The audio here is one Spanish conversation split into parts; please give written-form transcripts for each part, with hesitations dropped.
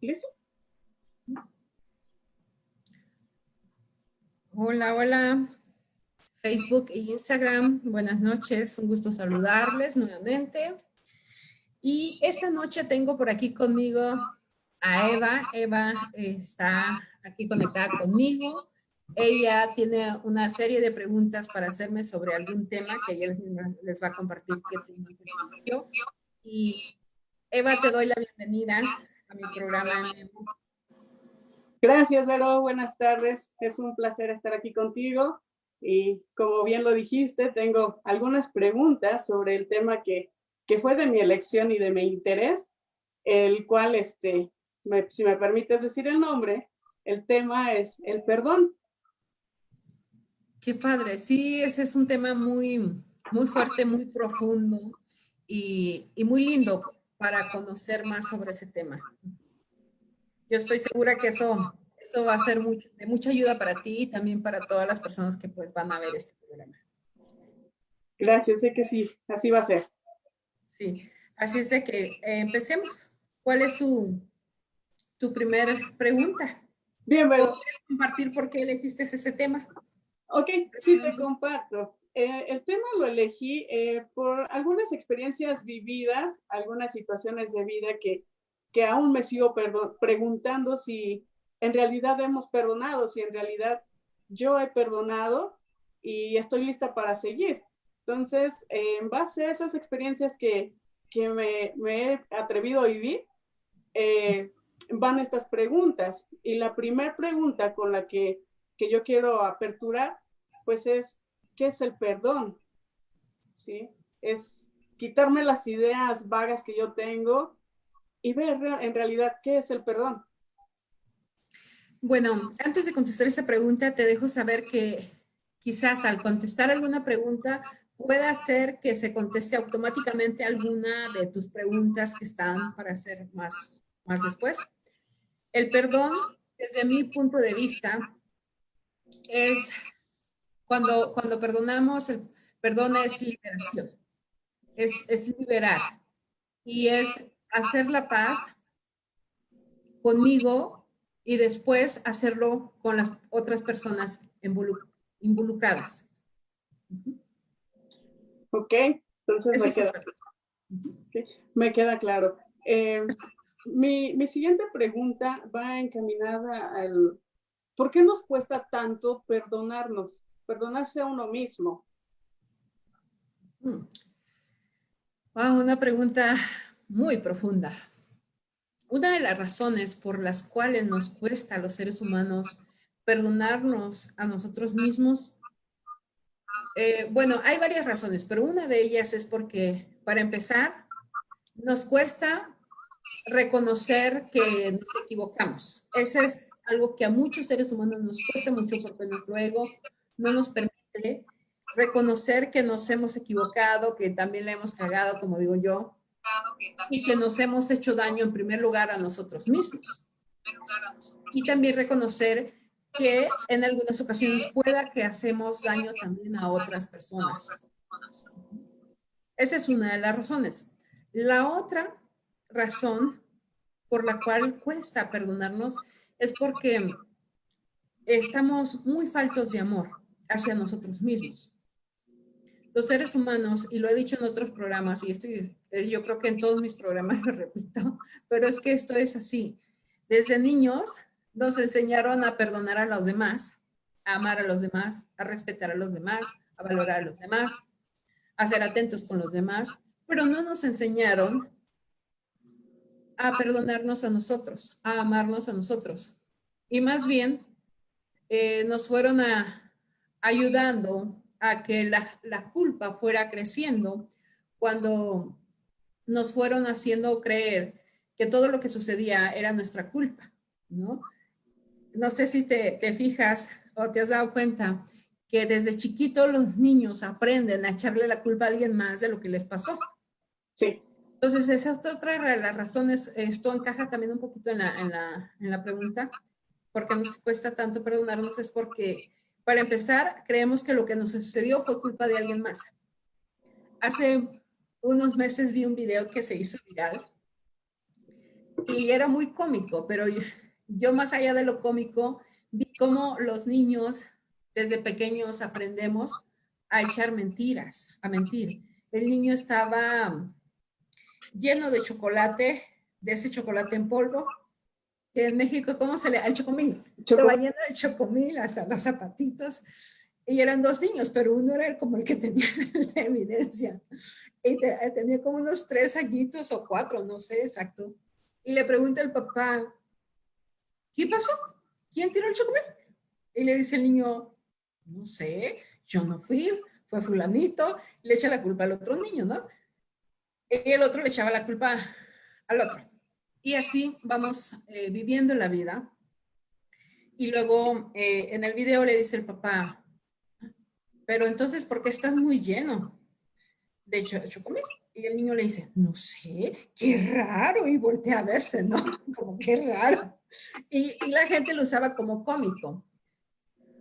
¿Listo? Hola, hola, Facebook e Instagram. Buenas noches, un gusto saludarles nuevamente. Y esta noche tengo por aquí conmigo a Eva. Eva está aquí conectada conmigo. Ella tiene una serie de preguntas para hacerme sobre algún tema que ella les va a compartir qué tema yo. Y Eva, te doy la bienvenida a mi programa en vivo. Gracias, Vero. Buenas tardes. Es un placer estar aquí contigo. Y como bien lo dijiste, tengo algunas preguntas sobre el tema que fue de mi elección y de mi interés, el cual, si me permites decir el nombre, el tema es el perdón. Qué padre. Sí, ese es un tema muy, muy fuerte, muy profundo y muy lindo para conocer más sobre ese tema. Yo estoy segura que eso va a ser de mucha ayuda para ti y también para todas las personas que pues van a ver este programa. Gracias, sé que sí, así va a ser. Sí, así es de que empecemos. ¿Cuál es tu primera pregunta? Bien, ¿O Vero. quieres compartir por qué elegiste ese tema? Ok, sí te comparto. El tema lo elegí por algunas experiencias vividas, algunas situaciones de vida que aún me sigo preguntando si en realidad hemos perdonado, si en realidad yo he perdonado y estoy lista para seguir. Entonces, en base a esas experiencias que me he atrevido a vivir, van estas preguntas. Y la primera pregunta con la que yo quiero aperturar, pues es, ¿qué es el perdón? ¿Sí? Es quitarme las ideas vagas que yo tengo y ver en realidad qué es el perdón. Bueno, antes de contestar esta pregunta, te dejo saber que quizás al contestar alguna pregunta pueda hacer que se conteste automáticamente alguna de tus preguntas que están para hacer más después. El perdón, desde mi punto de vista, es cuando perdonamos, el perdón es liberación, es liberar y es hacer la paz conmigo y después hacerlo con las otras personas involucradas. Ok, entonces me queda claro. Mi siguiente pregunta va encaminada al ¿por qué nos cuesta tanto perdonarse a uno mismo? Wow, una pregunta muy profunda. Una de las razones por las cuales nos cuesta a los seres humanos perdonarnos a nosotros mismos, bueno, hay varias razones, pero una de ellas es porque, para empezar, nos cuesta reconocer que nos equivocamos. Ese es algo que a muchos seres humanos nos cuesta mucho porque nuestro ego no nos permite reconocer que nos hemos equivocado, que también le hemos cagado, como digo yo, y que nos hemos hecho daño en primer lugar a nosotros mismos. Y también reconocer que en algunas ocasiones pueda que hacemos daño también a otras personas. Esa es una de las razones. La otra razón por la cual cuesta perdonarnos es porque estamos muy faltos de amor hacia nosotros mismos. Los seres humanos, y lo he dicho en otros programas, y yo creo que en todos mis programas lo repito, pero es que esto es así. Desde niños nos enseñaron a perdonar a los demás, a amar a los demás, a respetar a los demás, a valorar a los demás, a ser atentos con los demás, pero no nos enseñaron a perdonarnos a nosotros, a amarnos a nosotros. Y más bien nos fueron ayudando a que la culpa fuera creciendo cuando nos fueron haciendo creer que todo lo que sucedía era nuestra culpa, ¿no? No sé si te fijas o te has dado cuenta que desde chiquito los niños aprenden a echarle la culpa a alguien más de lo que les pasó. Sí. Entonces, esa es otra de las razones. Esto encaja también un poquito en la pregunta. ¿Por qué nos cuesta tanto perdonarnos? Es porque, para empezar, creemos que lo que nos sucedió fue culpa de alguien más. Hace unos meses vi un video que se hizo viral Y era muy cómico, pero yo más allá de lo cómico, vi cómo los niños desde pequeños aprendemos a echar mentiras, a mentir. El niño estaba lleno de chocolate, de ese chocolate en polvo, que en México, ¿cómo se le? Al chocomil. Estaba lleno de chocomil hasta los zapatitos. Y eran dos niños, pero uno era como el que tenía la evidencia. Y tenía como unos 3 añitos o 4, no sé exacto. Y le pregunta al papá, ¿qué pasó? ¿Quién tiró el chocomil? Y le dice el niño, no sé, yo no fui, fue fulanito. Le echa la culpa al otro niño, ¿no? Y el otro le echaba la culpa al otro. Y así vamos viviendo la vida. Y luego en el video le dice el papá, pero entonces, ¿por qué estás muy lleno de chocomil? Y el niño le dice, no sé, qué raro. Y voltea a verse, ¿no? Como qué raro. Y la gente lo usaba como cómico.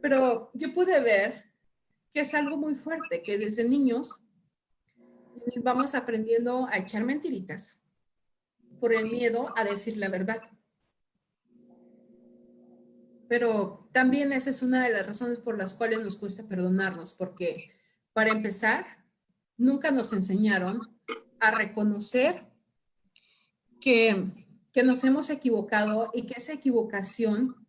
Pero yo pude ver que es algo muy fuerte, que desde niños vamos aprendiendo a echar mentiritas por el miedo a decir la verdad. Pero también esa es una de las razones por las cuales nos cuesta perdonarnos, porque para empezar, nunca nos enseñaron a reconocer que nos hemos equivocado y que esa equivocación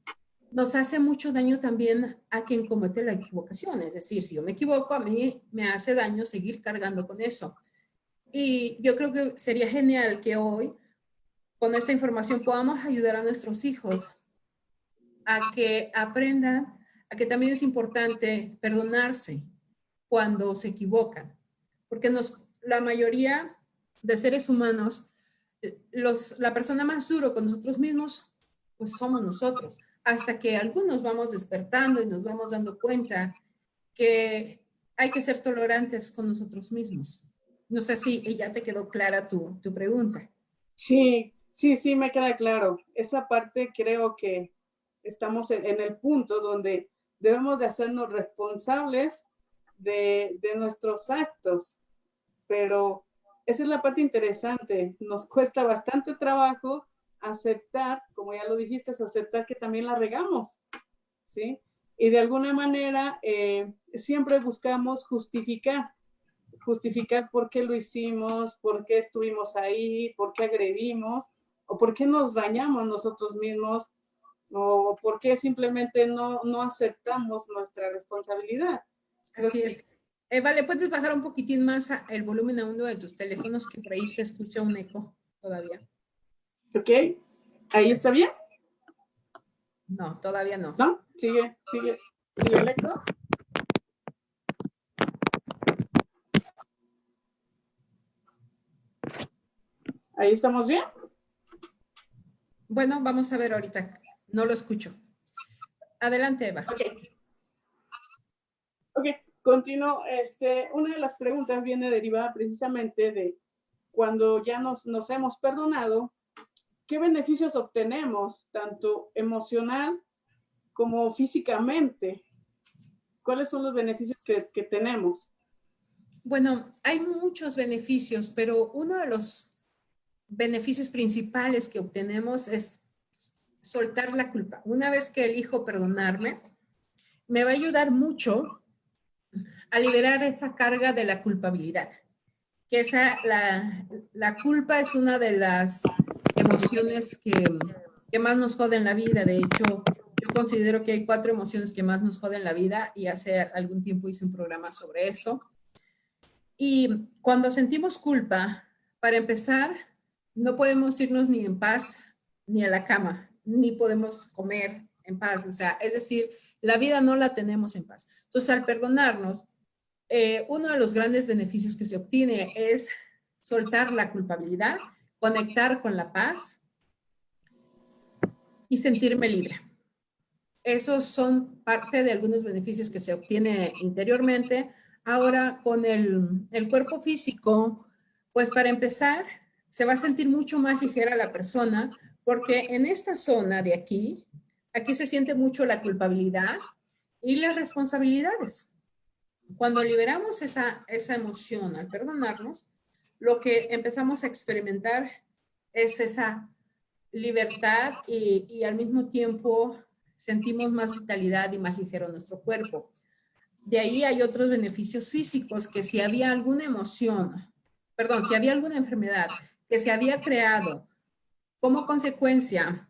nos hace mucho daño también a quien comete la equivocación. Es decir, si yo me equivoco, a mí me hace daño seguir cargando con eso. Y yo creo que sería genial que hoy, con esta información, podamos ayudar a nuestros hijos a que aprendan a que también es importante perdonarse cuando se equivocan. Porque la mayoría de seres humanos, la persona más duro con nosotros mismos, pues somos nosotros. Hasta que algunos vamos despertando y nos vamos dando cuenta que hay que ser tolerantes con nosotros mismos. No sé si ya te quedó clara tu pregunta. Sí, sí, sí, me queda claro. Esa parte creo que estamos en el punto donde debemos de hacernos responsables de nuestros actos, pero esa es la parte interesante. Nos cuesta bastante trabajo aceptar, como ya lo dijiste, aceptar que también la regamos, ¿sí? Y de alguna manera siempre buscamos justificar por qué lo hicimos, por qué estuvimos ahí, por qué agredimos, o por qué nos dañamos nosotros mismos, o por qué simplemente no aceptamos nuestra responsabilidad. Así es. Vale, ¿puedes bajar un poquitín más el volumen a uno de tus teléfonos, que por ahí se escucha un eco todavía? Ok, ¿ahí está bien? No, todavía no. ¿No? Sigue el eco. ¿Ahí estamos bien? Bueno, vamos a ver ahorita. No lo escucho. Adelante, Eva. Ok, continúo. Una de las preguntas viene derivada precisamente de cuando ya nos hemos perdonado, ¿qué beneficios obtenemos, tanto emocional como físicamente? ¿Cuáles son los beneficios que tenemos? Bueno, hay muchos beneficios, pero uno de los beneficios principales que obtenemos es soltar la culpa. Una vez que elijo perdonarme, me va a ayudar mucho a liberar esa carga de la culpabilidad. Que la culpa es una de las emociones que más nos joden la vida. De hecho, yo considero que hay 4 emociones que más nos joden la vida y hace algún tiempo hice un programa sobre eso. Y cuando sentimos culpa, para empezar, no podemos irnos ni en paz ni a la cama, ni podemos comer en paz. O sea, es decir, la vida no la tenemos en paz. Entonces, al perdonarnos, uno de los grandes beneficios que se obtiene es soltar la culpabilidad, conectar con la paz y sentirme libre. Esos son parte de algunos beneficios que se obtiene interiormente. Ahora, con el cuerpo físico, pues para empezar, se va a sentir mucho más ligera la persona, porque en esta zona de aquí se siente mucho la culpabilidad y las responsabilidades. Cuando liberamos esa emoción al perdonarnos, lo que empezamos a experimentar es esa libertad y al mismo tiempo sentimos más vitalidad y más ligero nuestro cuerpo. De ahí hay otros beneficios físicos, que si había alguna emoción, perdón, si había alguna enfermedad que se había creado como consecuencia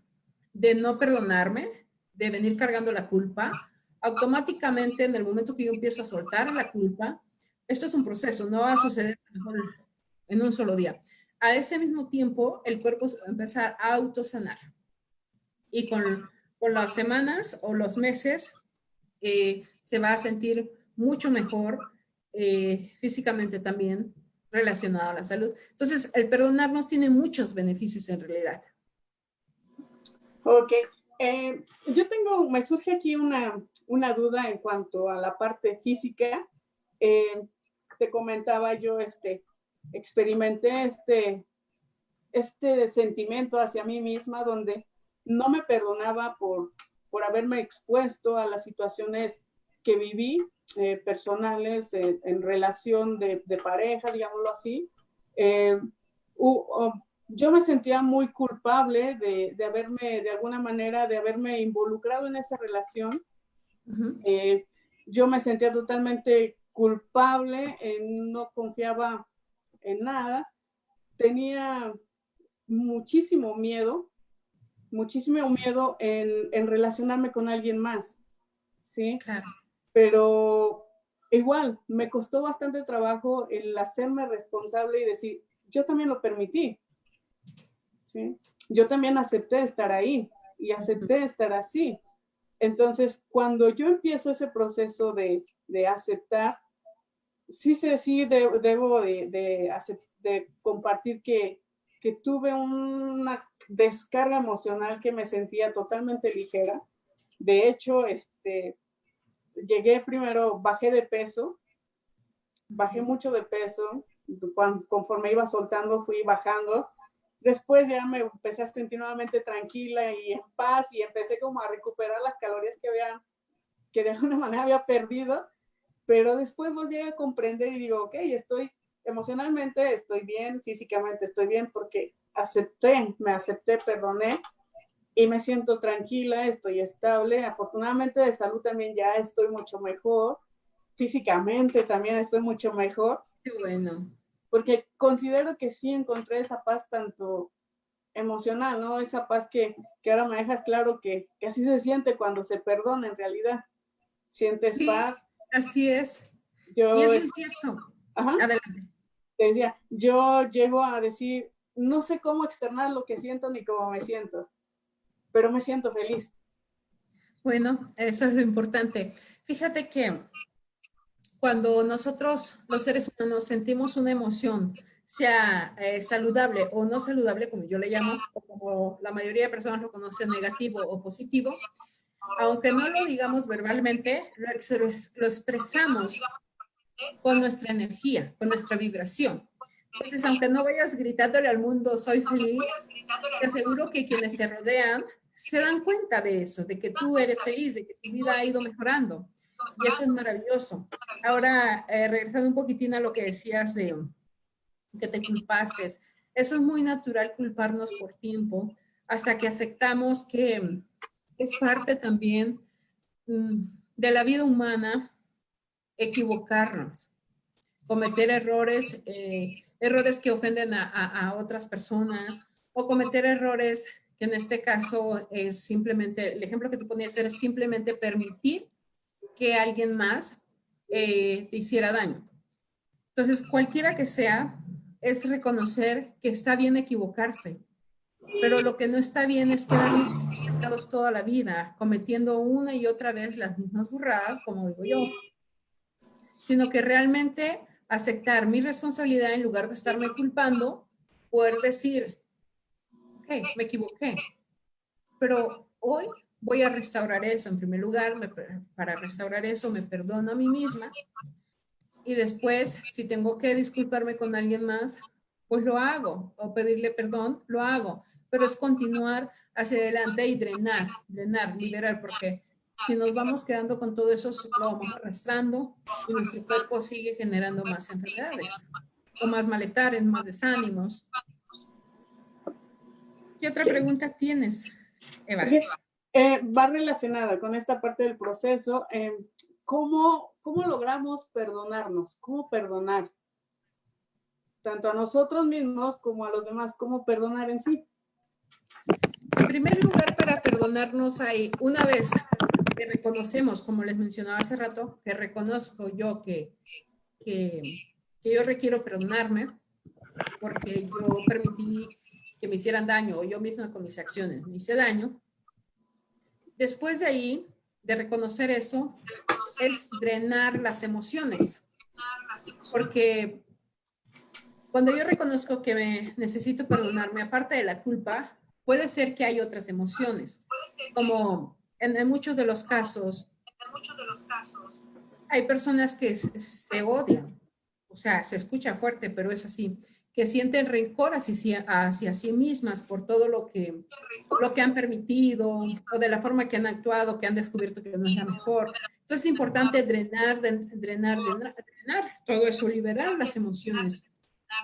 de no perdonarme, de venir cargando la culpa, automáticamente en el momento que yo empiezo a soltar la culpa, esto es un proceso, no va a suceder en un solo día. A ese mismo tiempo, el cuerpo se va a empezar a autosanar. Y con las semanas o los meses, se va a sentir mucho mejor físicamente también relacionado a la salud. Entonces, el perdonarnos tiene muchos beneficios en realidad. Ok. Me surge aquí una duda en cuanto a la parte física. Te comentaba yo, experimenté este sentimiento hacia mí misma donde no me perdonaba por haberme expuesto a las situaciones que viví, personales, en relación de pareja, digámoslo así. Yo me sentía muy culpable de haberme, de alguna manera, de haberme involucrado en esa relación. Yo me sentía totalmente culpable, no confiaba en nada, tenía muchísimo miedo en relacionarme con alguien más, ¿sí? Claro. Pero igual, me costó bastante trabajo el hacerme responsable y decir, yo también lo permití, ¿sí? Yo también acepté estar ahí y acepté estar así. Entonces, cuando yo empiezo ese proceso de aceptar, debo de compartir que tuve una descarga emocional que me sentía totalmente ligera. De hecho, bajé de peso, bajé mucho de peso, conforme iba soltando fui bajando. Después ya me empecé a sentir nuevamente tranquila y en paz y empecé como a recuperar las calorías que de alguna manera había perdido, pero después volví a comprender y digo, ok, emocionalmente estoy bien, físicamente estoy bien porque me acepté, perdoné y me siento tranquila, estoy estable. Afortunadamente de salud también ya estoy mucho mejor, físicamente también estoy mucho mejor. Qué bueno. Porque considero que sí encontré esa paz tanto emocional, ¿no? Esa paz que ahora me dejas claro que así se siente cuando se perdona en realidad. Sientes Sí, paz. así es. Y Yo, es muy cierto. ajá, Adelante. te decía, yo llego a decir, no sé cómo externar lo que siento ni cómo me siento, pero me siento feliz. Bueno, eso es lo importante. Fíjate que cuando nosotros, los seres humanos, sentimos una emoción, sea saludable o no saludable, como yo le llamo, o como la mayoría de personas lo conocen, negativo o positivo, aunque no lo digamos verbalmente, lo expresamos con nuestra energía, con nuestra vibración. Entonces, aunque no vayas gritándole al mundo, soy feliz, te aseguro que quienes te rodean se dan cuenta de eso, de que tú eres feliz, de que tu vida ha ido mejorando. Y eso es maravilloso. Ahora, regresando un poquitín a lo que decías de que te culpaste, eso es muy natural culparnos por tiempo, hasta que aceptamos que es parte también de la vida humana equivocarnos, cometer errores que ofenden a otras personas o cometer errores que en este caso es simplemente, el ejemplo que tú ponías era simplemente permitir que alguien más te hiciera daño. Entonces, cualquiera que sea, es reconocer que está bien equivocarse, pero lo que no está bien es quedarnos equivocados toda la vida, cometiendo una y otra vez las mismas burradas, como digo yo, sino que realmente aceptar mi responsabilidad en lugar de estarme culpando, poder decir, ok, me equivoqué, pero hoy voy a restaurar eso. En primer lugar, para restaurar eso me perdono a mí misma y después, si tengo que disculparme con alguien más, pues lo hago, o pedirle perdón, lo hago, pero es continuar hacia adelante y drenar, liberar, porque si nos vamos quedando con todo eso, lo vamos arrastrando y nuestro cuerpo sigue generando más enfermedades, o más malestares, más desánimos. ¿Qué otra pregunta tienes, Eva? Va relacionada con esta parte del proceso. ¿Cómo logramos perdonarnos? ¿Cómo perdonar? Tanto a nosotros mismos como a los demás. ¿Cómo perdonar en sí? En primer lugar, para perdonarnos hay, una vez que reconocemos, como les mencionaba hace rato, que reconozco yo que yo requiero perdonarme porque yo permití que me hicieran daño o yo misma con mis acciones me hice daño. Después de ahí, de reconocer eso, es drenar las emociones. Porque cuando yo reconozco que me necesito perdonarme, aparte de la culpa, puede ser que hay otras emociones, como en muchos de los casos, hay personas que se odian, o sea, se escucha fuerte, pero es así, que sienten rencor hacia sí mismas por todo lo que han permitido o de la forma que han actuado, que han descubierto que no es la mejor. Entonces es importante drenar todo eso, liberar las emociones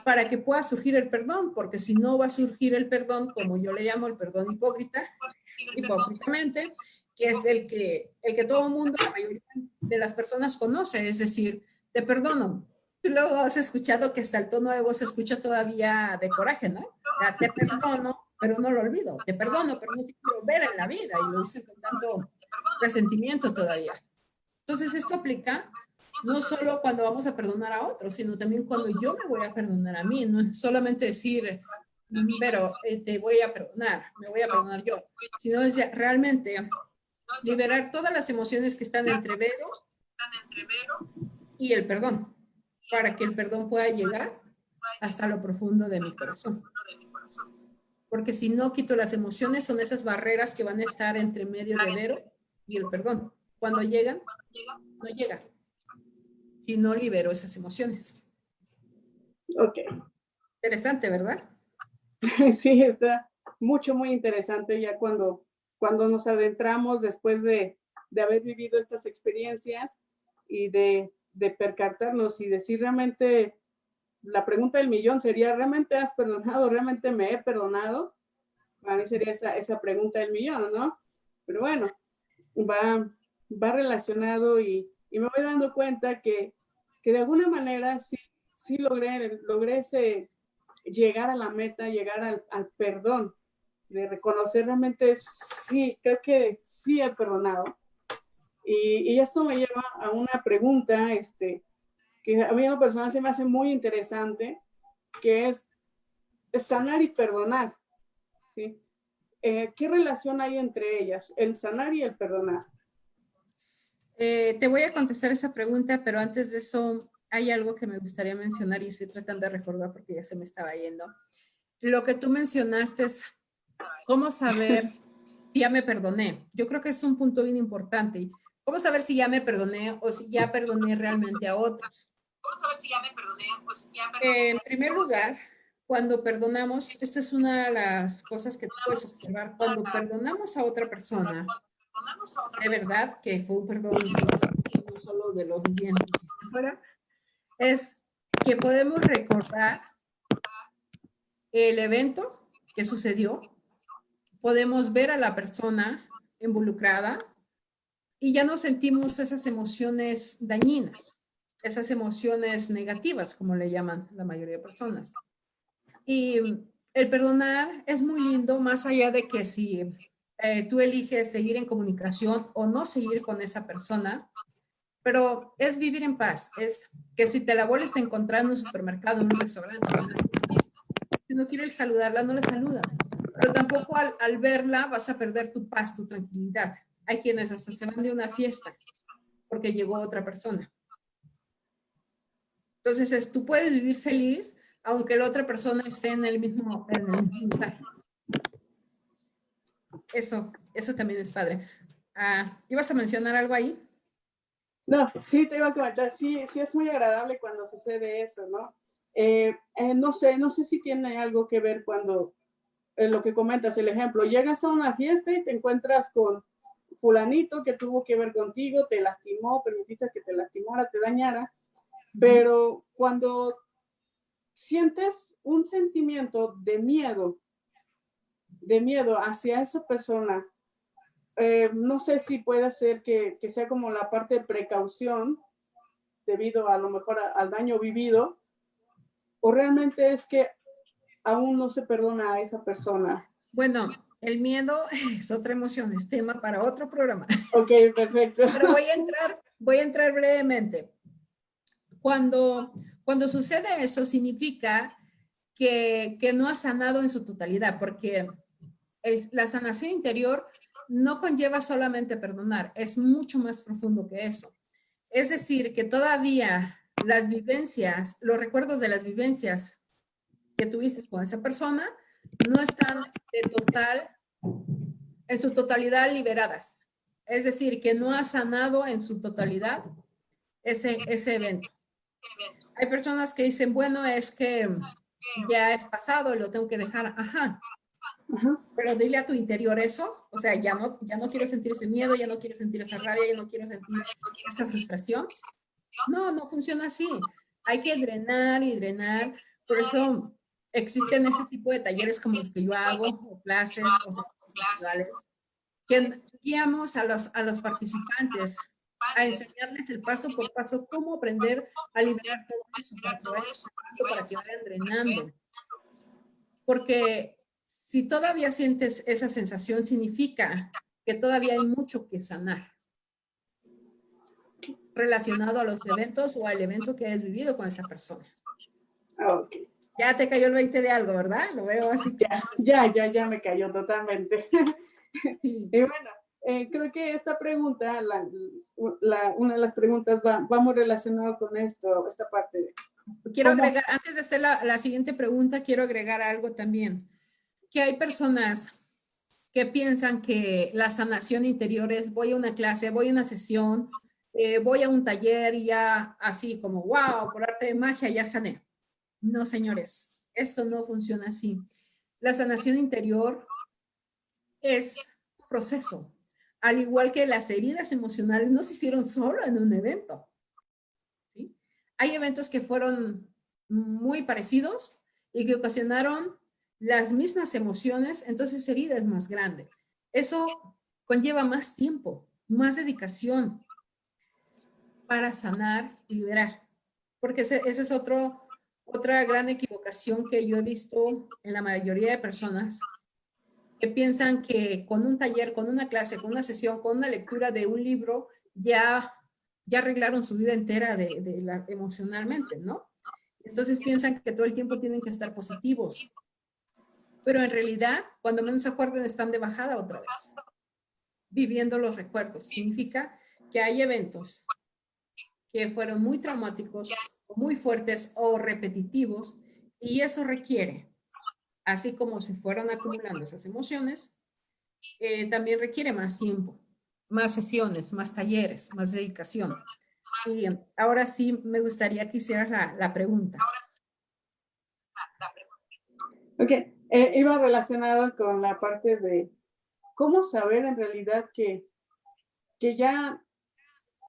para que pueda surgir el perdón, porque si no va a surgir el perdón, como yo le llamo el perdón hipócritamente, que es el que todo el mundo, la mayoría de las personas conoce, es decir, te perdono. Tú luego has escuchado que hasta el tono de voz se escucha todavía de coraje, ¿no? O sea, te perdono, pero no lo olvido. Te perdono, pero no te quiero ver en la vida. Y lo dicen con tanto resentimiento todavía. Entonces, esto aplica no solo cuando vamos a perdonar a otros, sino también cuando yo me voy a perdonar a mí. No es solamente decir, pero te voy a perdonar, me voy a perdonar yo, sino es realmente liberar todas las emociones que están entre Vero y el perdón, para que el perdón pueda llegar hasta lo profundo de mi corazón. Porque si no quito las emociones, son esas barreras que van a estar entre medio de Vero y el perdón. Cuando llegan, no llegan. Si no libero esas emociones. Ok. Interesante, ¿verdad? Sí, está muy interesante ya cuando nos adentramos después de haber vivido estas experiencias y de percatarnos y decir realmente, la pregunta del millón sería, ¿realmente has perdonado? ¿Realmente me he perdonado? Para mí sería esa pregunta del millón, ¿no? Pero bueno, va relacionado y me voy dando cuenta que de alguna manera sí logré llegar a la meta, llegar al perdón, de reconocer realmente, sí, creo que sí he perdonado. Y esto me lleva a una pregunta, que a mí en lo personal se me hace muy interesante, que es sanar y perdonar, ¿sí? ¿Qué relación hay entre ellas, el sanar y el perdonar? Te voy a contestar esa pregunta, pero antes de eso hay algo que me gustaría mencionar y estoy tratando de recordar porque ya se me estaba yendo. Lo que tú mencionaste es cómo saber si ya me perdoné. Yo creo que es un punto bien importante. ¿Cómo saber si ya me perdoné o si ya perdoné realmente a otros? ¿Cómo saber si ya me perdoné o si ya perdoné? En primer lugar, cuando perdonamos, esta es una de las cosas que tú puedes observar. Cuando perdonamos a otra persona, de verdad que fue un perdón no solo de los dientes fuera, es que podemos recordar el evento que sucedió, podemos ver a la persona involucrada y ya no sentimos esas emociones dañinas, esas emociones negativas, como le llaman la mayoría de personas. Y el perdonar es muy lindo, más allá de que si tú eliges seguir en comunicación o no seguir con esa persona, pero es vivir en paz, es que si te la vuelves a encontrar en un supermercado, en un restaurante, si no quieres saludarla, no la saludas, pero tampoco al verla vas a perder tu paz, tu tranquilidad. Hay quienes hasta se van de una fiesta porque llegó otra persona. Entonces, tú puedes vivir feliz aunque la otra persona esté en el mismo lugar. Eso también es padre. ¿Ibas a mencionar algo ahí? No, sí, te iba a comentar, sí es muy agradable cuando sucede eso, ¿no? No sé si tiene algo que ver cuando, lo que comentas, el ejemplo, llegas a una fiesta y te encuentras con fulanito que tuvo que ver contigo, te lastimó, permitiste que te lastimara, te dañara, pero cuando sientes un sentimiento de miedo de miedo hacia esa persona, no sé si puede ser que sea como la parte de precaución debido a lo mejor al daño vivido, o realmente es que aún no se perdona a esa persona. Bueno, el miedo es otra emoción, es tema para otro programa. Ok, perfecto. Pero voy a entrar brevemente. Cuando sucede eso, significa que no ha sanado en su totalidad, porque la sanación interior no conlleva solamente perdonar, es mucho más profundo que eso. Es decir, que todavía las vivencias, los recuerdos de las vivencias que tuviste con esa persona no están en su totalidad liberadas. Es decir, que no ha sanado en su totalidad ese evento. Hay personas que dicen, bueno, es que ya es pasado y lo tengo que dejar. Ajá. Pero dile a tu interior eso, o sea, ya no quiero sentir ese miedo, ya no quiero sentir esa rabia, ya no quiero sentir esa frustración. No funciona así. Hay que drenar y drenar. Por eso existen ese tipo de talleres como los que yo hago, o clases, o sesiones individuales, que guiamos a los participantes a enseñarles el paso por paso cómo aprender a liberar todo eso para que vayan drenando. Porque si todavía sientes esa sensación, significa que todavía hay mucho que sanar relacionado a los eventos o al evento que hayas vivido con esa persona. Okay. Ya te cayó el 20 de algo, ¿verdad? Lo veo así. Ya me cayó totalmente. Sí. Y bueno, creo que esta pregunta, una de las preguntas va muy relacionada con esto, esta parte de... Quiero agregar, antes de hacer la siguiente pregunta, quiero agregar algo también. Que hay personas que piensan que la sanación interior es voy a una clase, voy a una sesión, voy a un taller y ya así como, wow, por arte de magia ya sané. No, señores, eso no funciona así. La sanación interior es un proceso. Al igual que las heridas emocionales no se hicieron solo en un evento. ¿Sí? Hay eventos que fueron muy parecidos y que ocasionaron las mismas emociones, entonces herida es más grande. Eso conlleva más tiempo, más dedicación para sanar y liberar. Porque esa es otra gran equivocación que yo he visto en la mayoría de personas que piensan que con un taller, con una clase, con una sesión, con una lectura de un libro, ya arreglaron su vida entera emocionalmente, ¿no? Entonces piensan que todo el tiempo tienen que estar positivos. Pero en realidad, cuando menos se acuerdan, están de bajada otra vez, viviendo los recuerdos. Significa que hay eventos que fueron muy traumáticos, muy fuertes o repetitivos, y eso requiere, así como se fueron acumulando esas emociones, también requiere más tiempo, más sesiones, más talleres, más dedicación. Y ahora sí me gustaría que hicieras la pregunta. Ok, iba relacionado con la parte de cómo saber en realidad que ya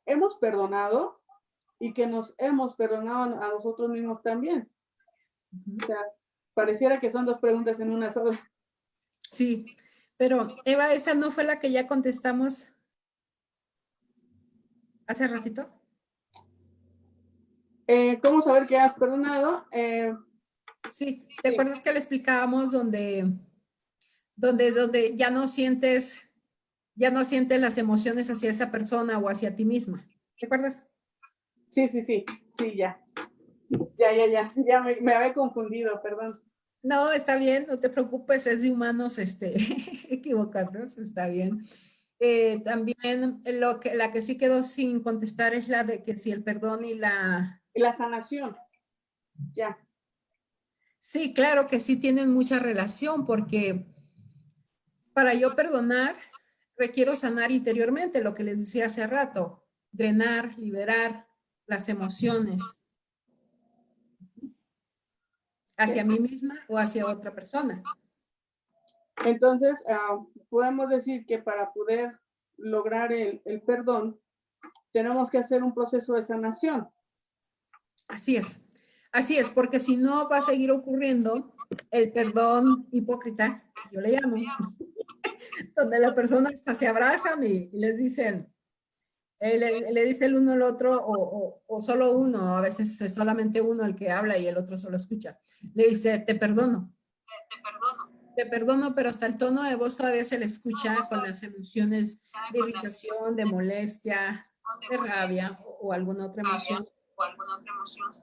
hemos perdonado y que nos hemos perdonado a nosotros mismos también. O sea, pareciera que son dos preguntas en una sola. Sí, pero Eva, ¿esta no fue la que ya contestamos hace ratito? ¿Cómo saber que has perdonado? Sí, ¿te acuerdas que le explicábamos donde ya no sientes las emociones hacia esa persona o hacia ti misma? ¿Te acuerdas? Sí, ya. Ya me había confundido, perdón. No, está bien, no te preocupes, es de humanos equivocarnos, está bien. También la que sí quedó sin contestar es la de que si el perdón y la sanación, ya. Sí, claro que sí tienen mucha relación porque para yo perdonar requiero sanar interiormente, lo que les decía hace rato, drenar, liberar las emociones hacia mí misma o hacia otra persona. Entonces, podemos decir que para poder lograr el perdón, tenemos que hacer un proceso de sanación. Así es. Así es, porque si no va a seguir ocurriendo el perdón hipócrita, yo le llamo, donde las personas hasta se abrazan y les dicen, le dice el uno al otro, o solo uno, a veces es solamente uno el que habla y el otro solo escucha. Le dice, te perdono, pero hasta el tono de voz todavía se le escucha con las emociones de irritación, de molestia, de rabia o alguna otra emoción.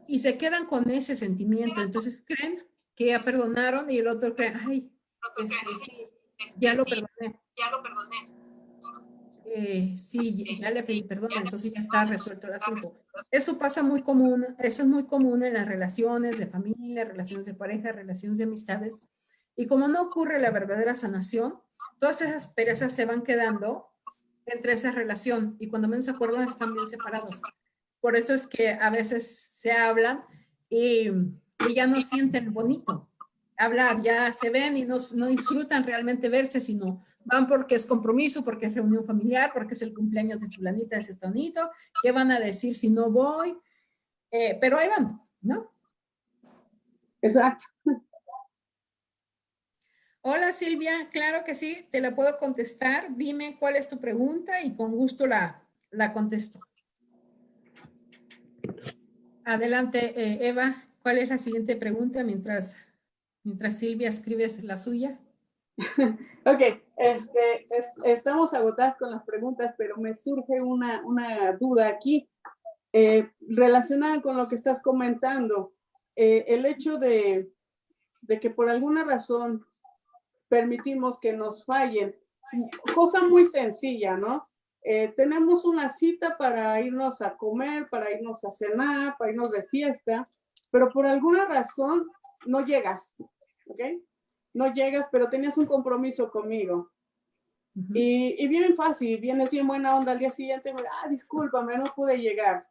Y se quedan con ese sentimiento. Entonces creen que ya perdonaron y el otro cree, ay, sí, ya lo perdoné. Sí, ya le pedí perdón, entonces ya está resuelto el asunto. Eso pasa muy común, eso es muy común en las relaciones de familia, relaciones de pareja, relaciones de amistades. Y como no ocurre la verdadera sanación, todas esas perezas se van quedando entre esa relación y cuando menos se acuerdan están bien separados. Por eso es que a veces se hablan y ya no sienten bonito hablar, ya se ven y no disfrutan realmente verse, sino van porque es compromiso, porque es reunión familiar, porque es el cumpleaños de fulanita, de ese tonito, ¿qué van a decir si no voy? Pero ahí van, ¿no? Exacto. Hola Silvia, claro que sí, te la puedo contestar. Dime cuál es tu pregunta y con gusto la contesto. Adelante, Eva, ¿cuál es la siguiente pregunta mientras Silvia escribe la suya? Ok, estamos agotadas con las preguntas, pero me surge una duda aquí relacionada con lo que estás comentando. El hecho de que por alguna razón permitimos que nos fallen, cosa muy sencilla, ¿no? Tenemos una cita para irnos a comer, para irnos a cenar, para irnos de fiesta, pero por alguna razón no llegas, ¿ok? No llegas, pero tenías un compromiso conmigo. Y bien fácil, vienes bien buena onda al día siguiente, discúlpame, no pude llegar.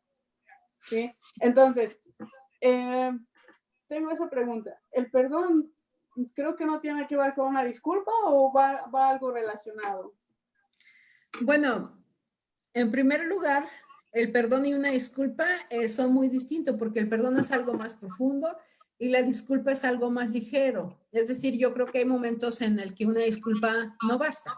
¿Sí? Entonces, tengo esa pregunta. ¿El perdón creo que no tiene que ver con una disculpa o va algo relacionado? Bueno, en primer lugar, el perdón y una disculpa son muy distintos porque el perdón es algo más profundo y la disculpa es algo más ligero. Es decir, yo creo que hay momentos en el que una disculpa no basta.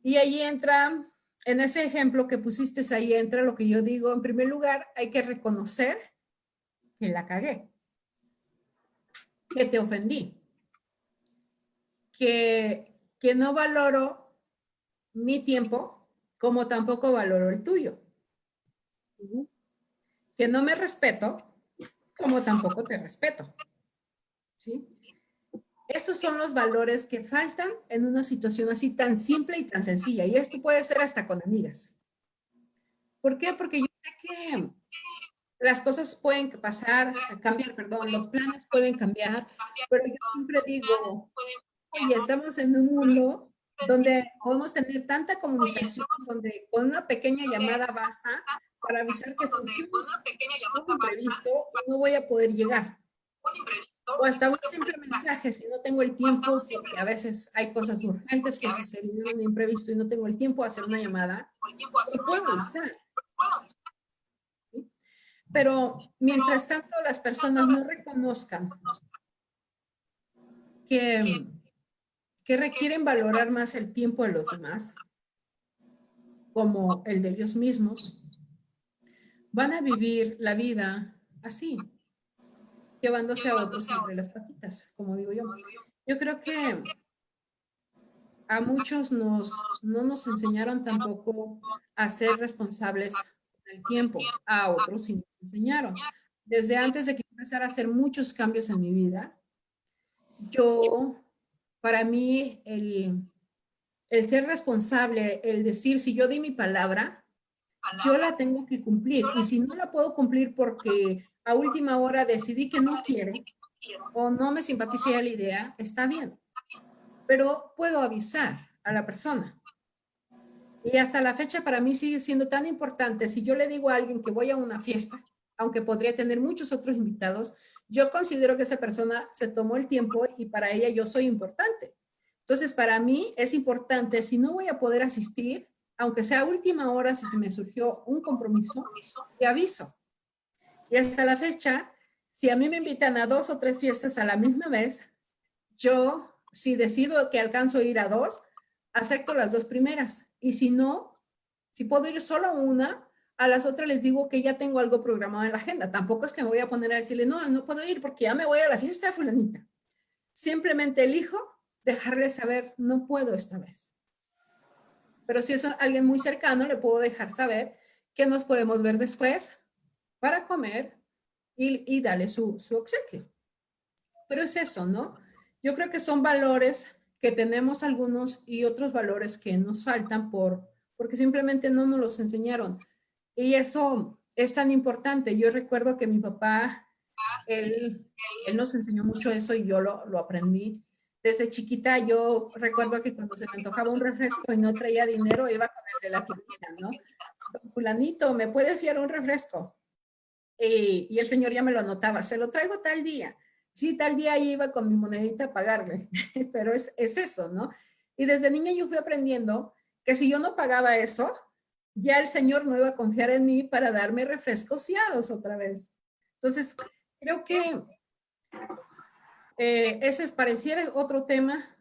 Y ahí entra, en ese ejemplo que pusiste, ahí entra lo que yo digo. En primer lugar, hay que reconocer que la cagué, que te ofendí, que no valoro mi tiempo como tampoco valoro el tuyo. Que no me respeto como tampoco te respeto. ¿Sí? Esos son los valores que faltan en una situación así tan simple y tan sencilla. Y esto puede ser hasta con amigas. ¿Por qué? Porque yo sé que las cosas pueden cambiar, perdón, los planes pueden cambiar, pero yo siempre digo, oye, estamos en un mundo donde podemos tener tanta comunicación, donde con una pequeña llamada basta para avisar que surgió un imprevisto y no voy a poder llegar. O hasta un simple mensaje, si no tengo el tiempo, porque a veces hay cosas urgentes que sucedieron de imprevisto y no tengo el tiempo de hacer una llamada, lo puedo avisar. ¿Sí? Pero mientras tanto las personas no reconozcan que requieren valorar más el tiempo de los demás, como el de ellos mismos, van a vivir la vida así, llevándose a otros entre las patitas, como digo yo. Yo creo que a muchos no nos enseñaron tampoco a ser responsables del tiempo, a otros sí nos enseñaron. Desde antes de que empezara a hacer muchos cambios en mi vida, para mí, el ser responsable, el decir, si yo di mi palabra, yo la tengo que cumplir. Y si no la puedo cumplir porque a última hora decidí que no quiero o no me simpatiza la idea, está bien. Pero puedo avisar a la persona. Y hasta la fecha para mí sigue siendo tan importante. Si yo le digo a alguien que voy a una fiesta, aunque podría tener muchos otros invitados, yo considero que esa persona se tomó el tiempo y para ella yo soy importante. Entonces, para mí es importante, si no voy a poder asistir, aunque sea a última hora, si se me surgió un compromiso, te aviso. Y hasta la fecha, Si a mí me invitan a 2 o 3 fiestas a la misma vez, yo, si decido que alcanzo a ir a 2, acepto las 2 primeras. Y si no, si puedo ir solo a una, a las otras les digo que ya tengo algo programado en la agenda. Tampoco es que me voy a poner a decirle, no, no puedo ir porque ya me voy a la fiesta de fulanita. Simplemente elijo dejarle saber, no puedo esta vez. Pero si es alguien muy cercano, le puedo dejar saber que nos podemos ver después para comer y darle su obsequio. Pero es eso, ¿no? Yo creo que son valores que tenemos algunos y otros valores que nos faltan porque simplemente no nos los enseñaron. Y eso es tan importante. Yo recuerdo que mi papá, él nos enseñó mucho eso y yo lo aprendí. Desde chiquita yo recuerdo que cuando se me antojaba un refresco y no traía dinero, iba con el de la tiendita, ¿no? Don fulanito, ¿me puede fiar un refresco? Y el señor ya me lo anotaba, se lo traigo tal día. Sí, tal día iba con mi monedita a pagarle, pero es eso, ¿no? Y desde niña yo fui aprendiendo que si yo no pagaba eso, ya el señor no iba a confiar en mí para darme refrescos fiados otra vez. Entonces, creo que ese pareciera otro tema,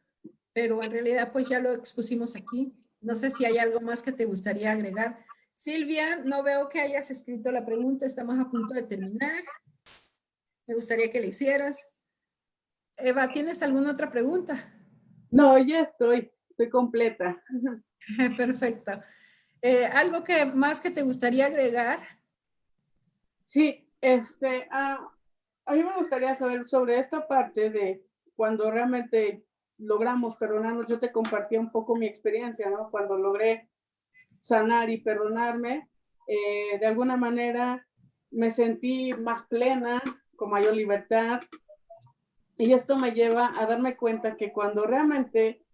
pero en realidad pues ya lo expusimos aquí. No sé si hay algo más que te gustaría agregar. Silvia, no veo que hayas escrito la pregunta, estamos a punto de terminar. Me gustaría que le hicieras. Eva, ¿tienes alguna otra pregunta? No, ya estoy completa. Perfecto. ¿Algo que más que te gustaría agregar? Sí, a mí me gustaría saber sobre esta parte de cuando realmente logramos perdonarnos. Yo te compartí un poco mi experiencia, ¿no? Cuando logré sanar y perdonarme, de alguna manera me sentí más plena, con mayor libertad. Y esto me lleva a darme cuenta que cuando realmente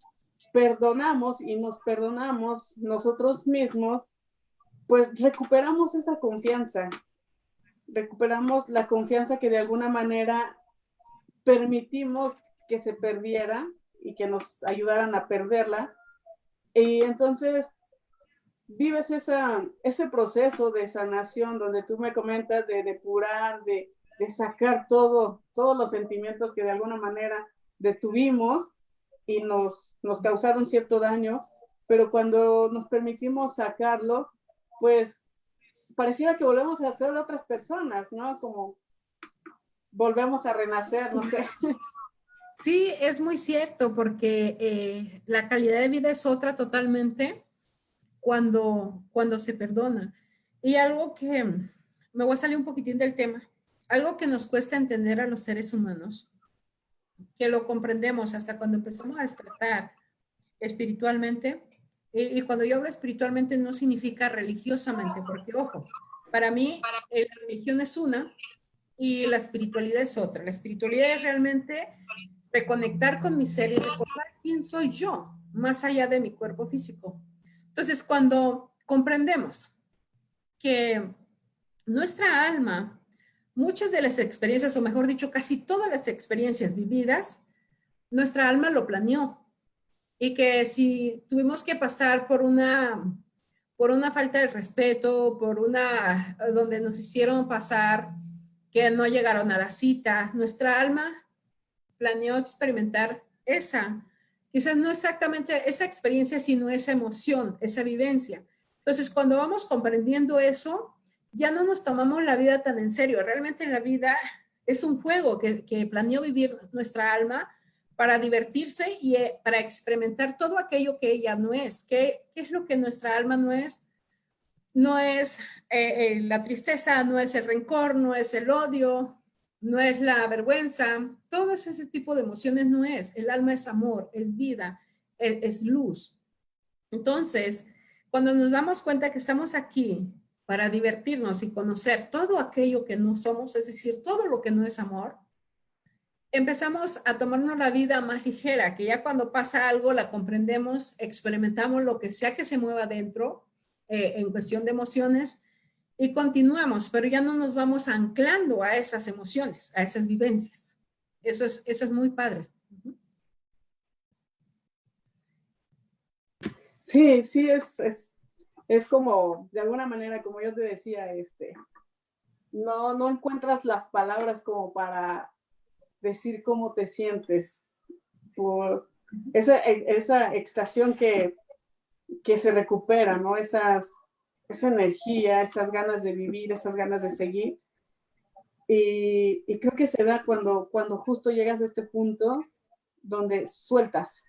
perdonamos y nos perdonamos nosotros mismos, pues recuperamos la confianza que de alguna manera permitimos que se perdiera y que nos ayudaran a perderla. Y entonces vives ese proceso de sanación donde tú me comentas de depurar, de sacar todos los sentimientos que de alguna manera detuvimos y nos causaron cierto daño, pero cuando nos permitimos sacarlo, pues pareciera que volvemos a ser otras personas, ¿no? Como volvemos a renacer, no sé. Sí, es muy cierto, porque la calidad de vida es otra totalmente cuando se perdona. Y algo que, me voy a salir un poquitín del tema, algo que nos cuesta entender a los seres humanos, que lo comprendemos hasta cuando empezamos a despertar espiritualmente, y cuando yo hablo espiritualmente no significa religiosamente, porque ojo, para mí la religión es una y la espiritualidad es otra. La espiritualidad es realmente reconectar con mi ser y recordar quién soy yo, más allá de mi cuerpo físico. Entonces, cuando comprendemos que nuestra alma, muchas de las experiencias, o mejor dicho, casi todas las experiencias vividas, nuestra alma lo planeó. Y que si tuvimos que pasar por una falta de respeto, por una donde nos hicieron pasar que no llegaron a la cita, nuestra alma planeó experimentar quizás no exactamente esa experiencia, sino esa emoción, esa vivencia. Entonces, cuando vamos comprendiendo eso, ya no nos tomamos la vida tan en serio. Realmente la vida es un juego que planeó vivir nuestra alma para divertirse y para experimentar todo aquello que ella no es. ¿Qué es lo que nuestra alma no es? No es la tristeza, no es el rencor, no es el odio, no es la vergüenza. Todo ese tipo de emociones no es. El alma es amor, es vida, es luz. Entonces, cuando nos damos cuenta que estamos aquí para divertirnos y conocer todo aquello que no somos, es decir, todo lo que no es amor, empezamos a tomarnos la vida más ligera, que ya cuando pasa algo la comprendemos, experimentamos lo que sea que se mueva dentro en cuestión de emociones y continuamos, pero ya no nos vamos anclando a esas emociones, a esas vivencias. Eso es muy padre. Sí, sí, es como, de alguna manera, como yo te decía, no encuentras las palabras como para decir cómo te sientes por esa extasión que se recupera, ¿no? Esa energía, esas ganas de vivir, esas ganas de seguir. Y creo que se da cuando justo llegas a este punto donde sueltas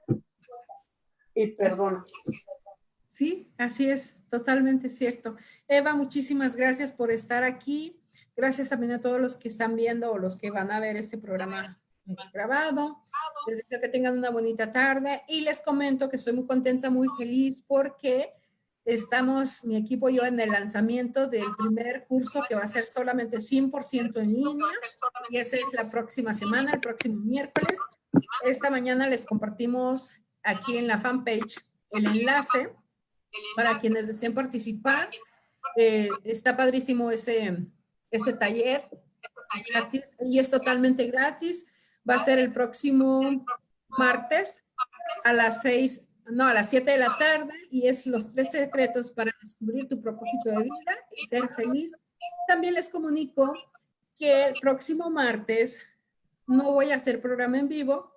y perdonas. Sí, así es, totalmente cierto. Eva, muchísimas gracias por estar aquí. Gracias también a todos los que están viendo o los que van a ver este programa grabado. Les deseo que tengan una bonita tarde y les comento que estoy muy contenta, muy feliz porque estamos, mi equipo y yo, en el lanzamiento del primer curso que va a ser solamente 100% en línea y esa es la próxima semana, el próximo miércoles. Esta mañana les compartimos aquí en la fanpage el enlace para quienes deseen participar. Está padrísimo ese taller gratis y es totalmente gratis. Va a ser el próximo martes a las 7 de la tarde y es los 3 secretos para descubrir tu propósito de vida y ser feliz. También les comunico que el próximo martes no voy a hacer programa en vivo,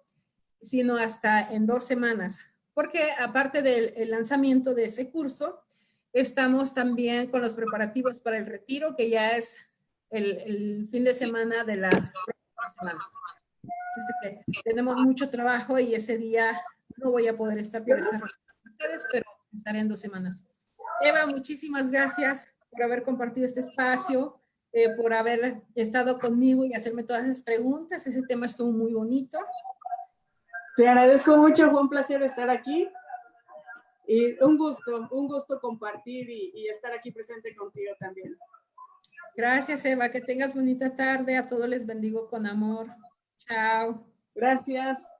sino hasta en 2 semanas, porque aparte del lanzamiento de ese curso, estamos también con los preparativos para el retiro, que ya es el fin de semana de las próximas semanas. Entonces, tenemos mucho trabajo y ese día no voy a poder estar para estar con ustedes, pero estaré en 2 semanas. Eva, muchísimas gracias por haber compartido este espacio, por haber estado conmigo y hacerme todas esas preguntas. Ese tema estuvo muy bonito. Te agradezco mucho, fue un placer estar aquí y un gusto compartir y estar aquí presente contigo también. Gracias, Eva, que tengas bonita tarde, a todos les bendigo con amor. Chao. Gracias.